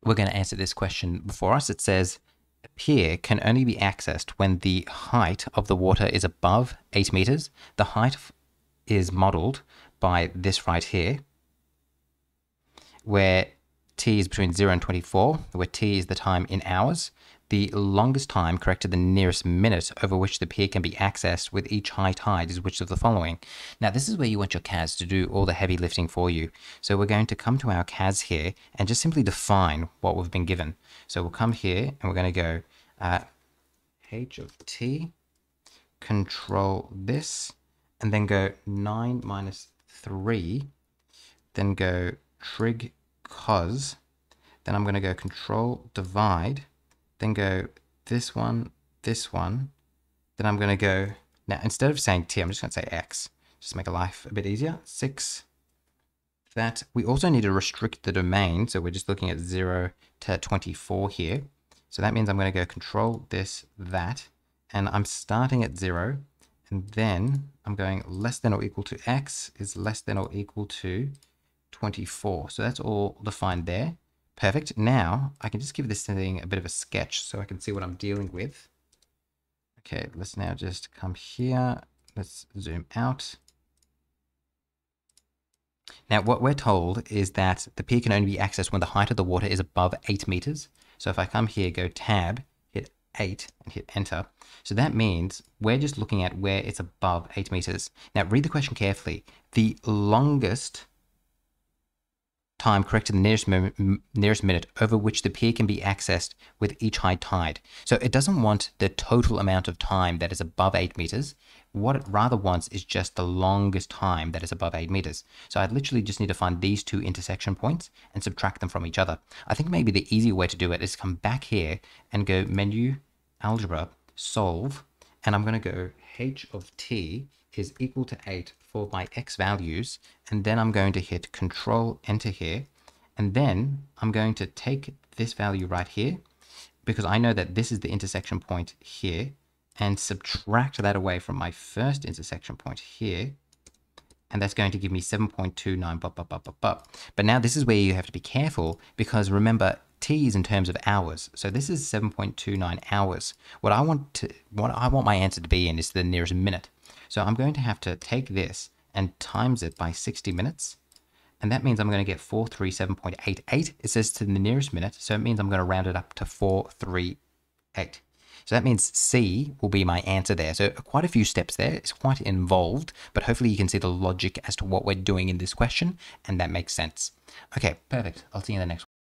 we're going to answer this question before us. It says, a pier can only be accessed when the height of the water is above 8 meters. The height is modeled by this right here, where t is between 0 and 24, where t is the time in hours. The longest time correct to the nearest minute over which the pier can be accessed with each high tide is which of the following. Now, this is where you want your CAS to do all the heavy lifting for you. So we're going to come to our CAS here and just simply define what we've been given. So we'll come here and we're going to go h of t, control this, and then go 9 minus 3, then go trig cos, then I'm going to go control divide, then go this one, then I'm going to go, now instead of saying t, I'm just going to say x, just to make life a bit easier, 6, that. We also need to restrict the domain, so we're just looking at 0 to 24 here. So that means I'm going to go control this, that, and I'm starting at 0, and then I'm going less than or equal to x is less than or equal to 24. So that's all defined there. Perfect. Now I can just give this thing a bit of a sketch so I can see what I'm dealing with. Okay, let's now just come here. Let's zoom out. Now what we're told is that the pier can only be accessed when the height of the water is above 8 meters. So if I come here, go tab, hit 8 and hit enter. So that means we're just looking at where it's above 8 meters. Now read the question carefully. The longest time correct to the nearest minute over which the pier can be accessed with each high tide. So it doesn't want the total amount of time that is above 8 meters. What it rather wants is just the longest time that is above 8 meters. So I literally just need to find these two intersection points and subtract them from each other. I think maybe the easier way to do it is come back here and go menu, algebra, solve, and I'm going to go h of t is equal to 8 for my x values, and then I'm going to hit control enter here, and then I'm going to take this value right here, because I know that this is the intersection point here, and subtract that away from my first intersection point here, and that's going to give me 7.29 . But now this is where you have to be careful, because remember, t is in terms of hours, so this is 7.29 hours. What I want my answer to be in is the nearest minute. So I'm going to have to take this and times it by 60 minutes. And that means I'm going to get 437.88. It says to the nearest minute. So it means I'm going to round it up to 438. So that means C will be my answer there. So quite a few steps there. It's quite involved, but hopefully you can see the logic as to what we're doing in this question. And that makes sense. Okay, perfect. I'll see you in the next one.